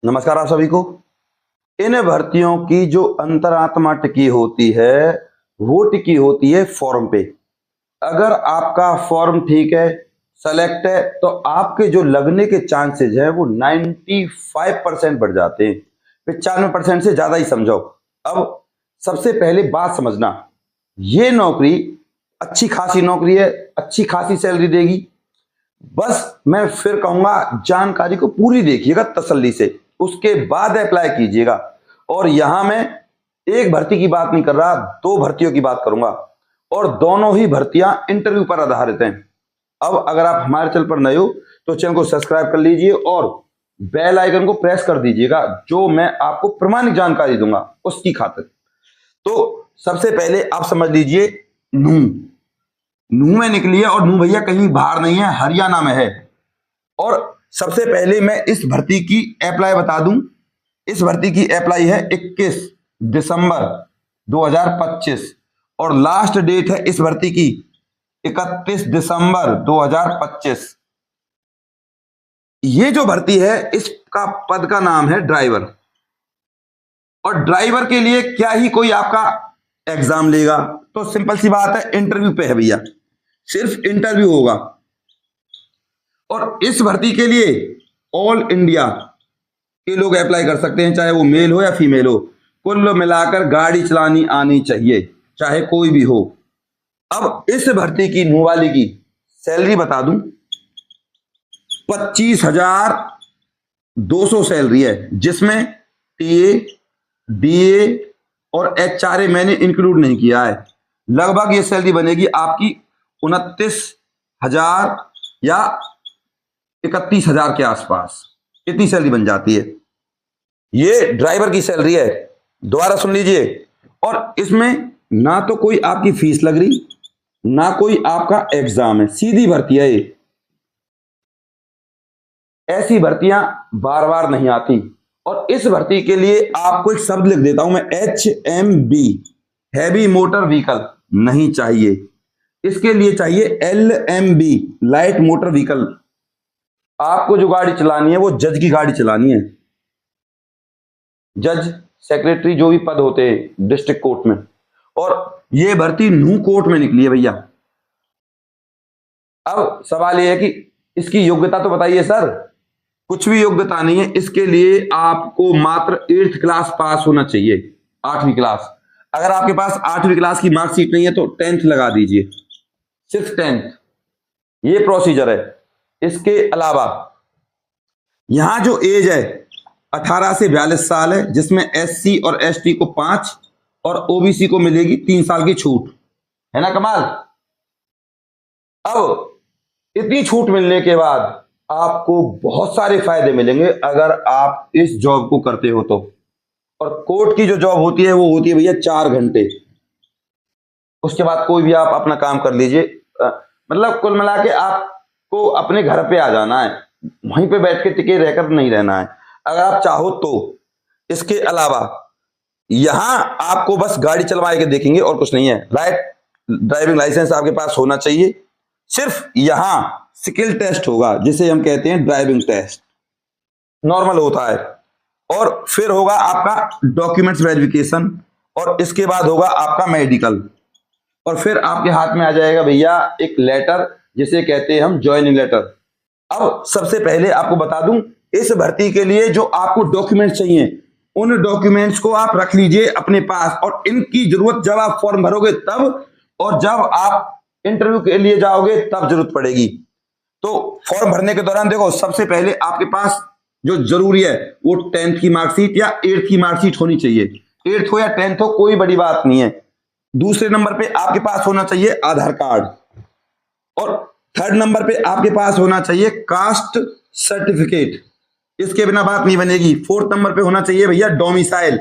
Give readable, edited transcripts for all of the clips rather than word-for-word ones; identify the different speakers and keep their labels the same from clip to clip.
Speaker 1: नमस्कार आप सभी को। इन भर्तियों की जो अंतरात्मा टिकी होती है वो टिकी होती है फॉर्म पे। अगर आपका फॉर्म ठीक है, सेलेक्ट है, तो आपके जो लगने के चांसेस हैं वो 95% बढ़ जाते हैं। 95% से ज्यादा ही समझो। अब सबसे पहले बात समझना, ये नौकरी अच्छी खासी नौकरी है, अच्छी खासी सैलरी देगी। बस मैं फिर कहूंगा जानकारी को पूरी देखिएगा तसल्ली से, उसके बाद अप्लाई कीजिएगा। और यहां मैं एक भर्ती की बात नहीं कर रहा, दो भर्तियों की बात करूंगा और दोनों ही भर्तियां इंटरव्यू पर आधारित हैं। अब अगर आप हमारे चैनल पर नए हो तो चैनल को सब्सक्राइब कर लीजिए और बेल आइकन को प्रेस कर दीजिएगा, जो मैं आपको प्रमाणिक जानकारी दूंगा उसकी खातिर। तो सबसे पहले आप समझ लीजिए, नूह में निकली है और नूह भैया कहीं बाहर नहीं है, हरियाणा में है। और सबसे पहले मैं इस भर्ती की अप्लाई बता दूं। इस भर्ती की अप्लाई है 21 दिसंबर 2025 और लास्ट डेट है इस भर्ती की 31 दिसंबर 2025। ये जो भर्ती है इसका पद का नाम है ड्राइवर। और ड्राइवर के लिए क्या ही कोई आपका एग्जाम लेगा, तो सिंपल सी बात है, इंटरव्यू पे है भैया, सिर्फ इंटरव्यू होगा। और इस भर्ती के लिए ऑल इंडिया के लोग अप्लाई कर सकते हैं, चाहे वो मेल हो या फीमेल हो। कुल मिलाकर गाड़ी चलानी आनी चाहिए, चाहे कोई भी हो। अब इस भर्ती की नूह वाली की सैलरी बता दूं, 25,200 सैलरी है, जिसमें टीए, डीए और एचआरए मैंने इंक्लूड नहीं किया है। लगभग ये सैलरी बनेगी आपकी 29,000 या 31,000 के आसपास, इतनी सैलरी बन जाती है। ये ड्राइवर की सैलरी है, दोबारा सुन लीजिए। और इसमें ना तो कोई आपकी फीस लग रही, ना कोई आपका एग्जाम है, सीधी भर्ती है ये। ऐसी भर्तियां बार बार नहीं आती। और इस भर्ती के लिए आपको एक शब्द लिख देता हूं मैं, HMB, हैवी मोटर व्हीकल नहीं चाहिए। इसके लिए चाहिए LMB, लाइट मोटर व्हीकल। आपको जो गाड़ी चलानी है वो जज की गाड़ी चलानी है। जज, सेक्रेटरी, जो भी पद होते हैं डिस्ट्रिक्ट कोर्ट में। और ये भर्ती नूह कोर्ट में निकली है भैया। अब सवाल ये है कि इसकी योग्यता तो बताइए सर। कुछ भी योग्यता नहीं है, इसके लिए आपको मात्र 8th क्लास पास होना चाहिए, 8वीं क्लास। अगर आपके पास 8वीं क्लास की मार्कशीट नहीं है तो 10th लगा दीजिए, सिर्फ 10th। ये प्रोसीजर है। इसके अलावा यहां जो एज है 18 से 42 साल है, जिसमें SC और ST को 5 और OBC को मिलेगी 3 साल की छूट, है ना कमाल। अब इतनी छूट मिलने के बाद आपको बहुत सारे फायदे मिलेंगे अगर आप इस जॉब को करते हो तो। और कोर्ट की जो जॉब होती है वो होती है भैया 4 घंटे। उसके बाद कोई भी आप अपना काम कर लीजिए। मतलब कुल मिला के आपको अपने घर पे आ जाना है, वहीं पे बैठ के टिके रहकर नहीं रहना है, अगर आप चाहो तो। इसके अलावा यहां आपको बस गाड़ी चलवा के देखेंगे और कुछ नहीं है। ड्राइविंग लाइसेंस आपके पास होना चाहिए। सिर्फ यहां स्किल टेस्ट होगा, जिसे हम कहते हैं ड्राइविंग टेस्ट, नॉर्मल होता है। और फिर होगा आपका डॉक्यूमेंट्स वेरिफिकेशन और इसके बाद होगा आपका मेडिकल। और फिर आपके हाथ में आ जाएगा भैया एक लेटर, जिसे कहते हैं हम ज्वाइनिंग लेटर। अब सबसे पहले आपको बता दूं, इस भर्ती के लिए जो आपको डॉक्यूमेंट्स चाहिए उन डॉक्यूमेंट्स को आप रख लीजिए अपने पास। और इनकी जरूरत जब आप फॉर्म भरोगे तब, और जब आप इंटरव्यू के लिए जाओगे तब जरूरत पड़ेगी। तो फॉर्म भरने के दौरान देखो, सबसे पहले आपके पास जो जरूरी है वो 10th की मार्कशीट या 8th की मार्कशीट होनी चाहिए। 8th हो या 10th हो, कोई बड़ी बात नहीं है। दूसरे नंबर पे आपके पास होना चाहिए आधार कार्ड। और 3rd नंबर पे आपके पास होना चाहिए कास्ट सर्टिफिकेट, इसके बिना बात नहीं बनेगी। 4th नंबर पे होना चाहिए भैया डोमिसाइल।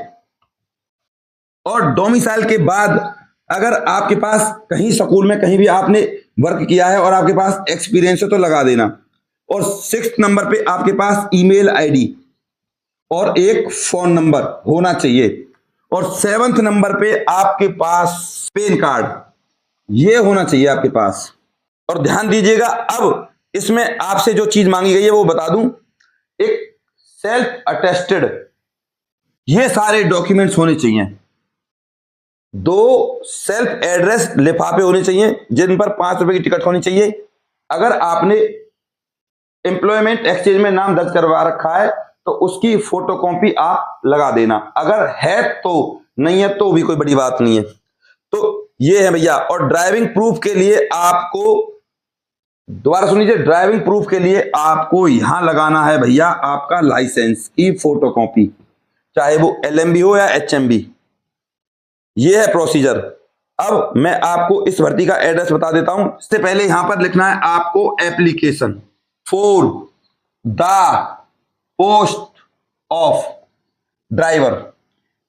Speaker 1: और डोमिसाइल के बाद अगर आपके पास कहीं स्कूल में कहीं भी आपने वर्क किया है और आपके पास एक्सपीरियंस है तो लगा देना। और 6th नंबर पे आपके पास ईमेल आईडी और एक फोन नंबर होना चाहिए। और 7th नंबर पे आपके पास पैन कार्ड, ये होना चाहिए आपके पास। और ध्यान दीजिएगा, अब इसमें आपसे जो चीज मांगी गई है वो बता दूं, एक सेल्फ अटेस्टेड, ये सारे डॉक्यूमेंट्स होने चाहिए। 2 सेल्फ एड्रेस लिफाफे होने चाहिए जिन पर 5 रुपए की टिकट होनी चाहिए। अगर आपने एम्प्लॉयमेंट एक्सचेंज में नाम दर्ज करवा रखा है तो उसकी फोटोकॉपी आप लगा देना, अगर है तो, नहीं है तो भी कोई बड़ी बात नहीं है। तो ये है भैया। और ड्राइविंग प्रूफ के लिए आपको, दोबारा सुन लीजिए, ड्राइविंग प्रूफ के लिए आपको यहां लगाना है भैया आपका लाइसेंस की फोटोकॉपी, चाहे वो LMB हो या HMB। ये है प्रोसीजर। अब मैं आपको इस भर्ती का एड्रेस बता देता हूं। इससे पहले यहां पर लिखना है आपको application for the post of driver,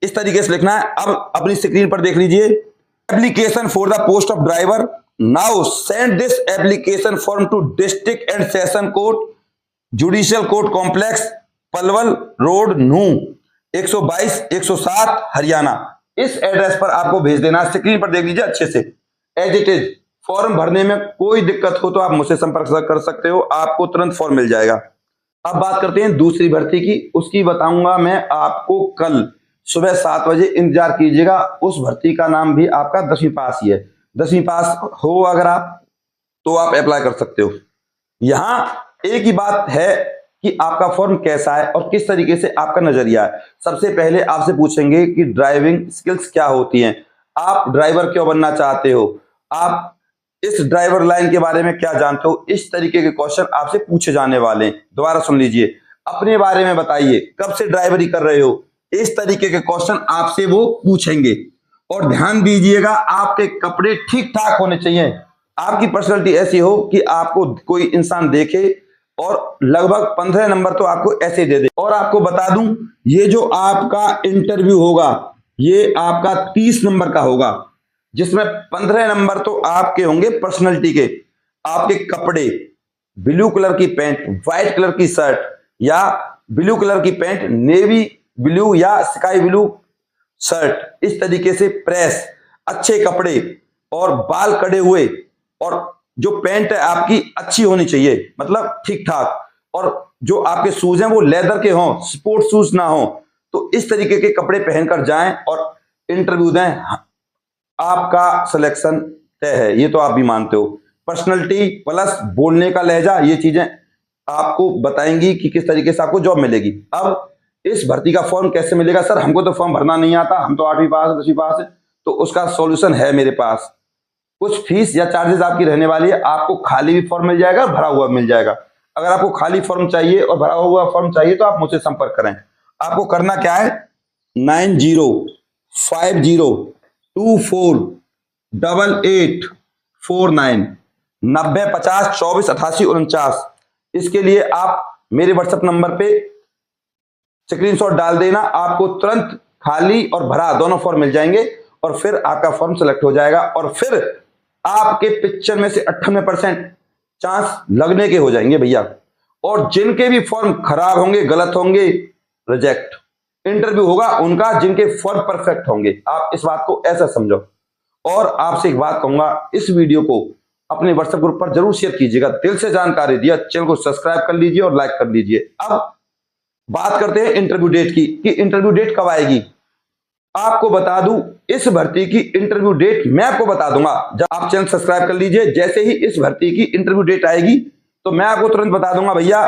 Speaker 1: इस तरीके से लिखना है। अब अपनी स्क्रीन पर देख लीजिए, application for the post of driver, now send this application form to district and session court, judicial court complex, Palwal road, Nuh 122 107 Haryana. इस एड्रेस पर आपको भेज देना। स्क्रीन पर देख लीजिए अच्छे से, एज इट इज। फॉर्म भरने में कोई दिक्कत हो तो आप मुझसे संपर्क कर सकते हो, आपको तुरंत फॉर्म मिल जाएगा। अब बात करते हैं दूसरी भर्ती की, उसकी बताऊंगा मैं आपको कल सुबह 7 बजे। इंतजार कीजिएगा। उस भर्ती का नाम भी आपका 10वीं पास ही है। 10वीं पास हो अगर आप, तो आप अप्लाई कर सकते हो। यहां एक ही बात है कि आपका फॉर्म कैसा है और किस तरीके से आपका नजरिया है। सबसे पहले आपसे पूछेंगे कि ड्राइविंग स्किल्स क्या होती हैं, आप ड्राइवर क्यों बनना चाहते हो, आप इस ड्राइवर लाइन के बारे में क्या जानते हो। इस तरीके के क्वेश्चन आपसे पूछे जाने वाले हैं। दोबारा सुन लीजिए, अपने बारे में बताइए, कब से ड्राइवरी कर रहे हो, इस तरीके के क्वेश्चन आपसे वो पूछेंगे। और ध्यान दीजिएगा, आपके कपड़े ठीक ठाक होने चाहिए, आपकी पर्सनैलिटी ऐसी हो कि आपको कोई इंसान देखे और लगभग 15 नंबर तो आपको ऐसे दे दे। और आपको बता दूं, ये जो आपका इंटरव्यू होगा ये आपका 30 नंबर का होगा, जिसमें 15 नंबर तो आपके होंगे पर्सनैलिटी के। आपके कपड़े, ब्लू कलर की पैंट, व्हाइट कलर की शर्ट या ब्लू कलर की पैंट, नेवी ब्लू या स्काई ब्लू शर्ट, इस तरीके से प्रेस, अच्छे कपड़े और बाल कटे हुए, और जो पैंट है आपकी अच्छी होनी चाहिए, मतलब ठीक ठाक। और जो आपके शूज हैं वो लेदर के हों, स्पोर्ट्स शूज ना हो। तो इस तरीके के कपड़े पहनकर जाएं और इंटरव्यू दें, आपका सिलेक्शन तय है। ये तो आप भी मानते हो। पर्सनैलिटी प्लस बोलने का लहजा, ये चीजें आपको बताएंगी कि किस तरीके से आपको जॉब मिलेगी। अब इस भर्ती का फॉर्म कैसे मिलेगा? सर हमको तो फॉर्म भरना नहीं आता, हम तो 8वीं पास 10वीं पास है। तो उसका सॉल्यूशन है मेरे पास। कुछ फीस या चार्जेस आपकी रहने वाली है, आपको खाली भी फॉर्म मिल जाएगा, भरा हुआ मिल जाएगा। अगर आपको खाली फॉर्म चाहिए और भरा हुआ फॉर्म चाहिए तो आप मुझसे संपर्क करें। आपको करना क्या है, 9050248849 9050248849। इसके लिए आप मेरे व्हाट्सएप नंबर पे स्क्रीनशॉट डाल देना, आपको तुरंत खाली और भरा दोनों फॉर्म मिल जाएंगे और फिर आपका फॉर्म सेलेक्ट हो जाएगा और फिर आपके पिक्चर में से 98% चांस लगने के हो जाएंगे भैया। और जिनके भी फॉर्म खराब होंगे, गलत होंगे, रिजेक्ट। इंटरव्यू होगा उनका जिनके फॉर्म परफेक्ट होंगे। आप इस बात को ऐसा समझो। और आपसे एक बात कहूंगा, इस वीडियो को अपने व्हाट्सएप ग्रुप पर जरूर शेयर कीजिएगा। दिल से जानकारी दिया, चैनल को सब्सक्राइब कर लीजिए और लाइक कर लीजिए। अब बात करते हैं इंटरव्यू डेट की, कि इंटरव्यू डेट कब आएगी। आपको बता दूं, इस भर्ती की इंटरव्यू डेट मैं आपको बता दूंगा। जब आप चैनल सब्सक्राइब कर लीजिए, जैसे ही इस भर्ती की इंटरव्यू डेट आएगी तो मैं आपको तुरंत बता दूंगा, भैया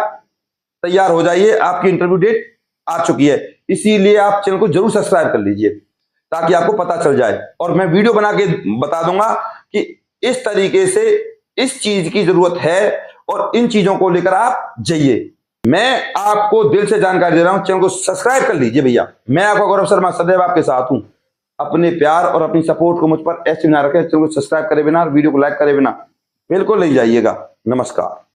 Speaker 1: तैयार हो जाइए, आपकी इंटरव्यू डेट आ चुकी है। इसीलिए आप चैनल को जरूर सब्सक्राइब कर लीजिए ताकि आपको पता चल जाए। और मैं वीडियो बना के बता दूंगा कि इस तरीके से इस चीज की जरूरत है और इन चीजों को लेकर आप जाइए। मैं आपको दिल से जानकारी दे रहा हूं, चैनल को सब्सक्राइब कर लीजिए भैया। मैं आपका गौरव शर्मा सदैव आपके साथ हूं। अपने प्यार और अपनी सपोर्ट को मुझ पर ऐसे ना रखें। चैनल को सब्सक्राइब करे बिना और वीडियो को लाइक करे बिना बिल्कुल नहीं जाइएगा। नमस्कार।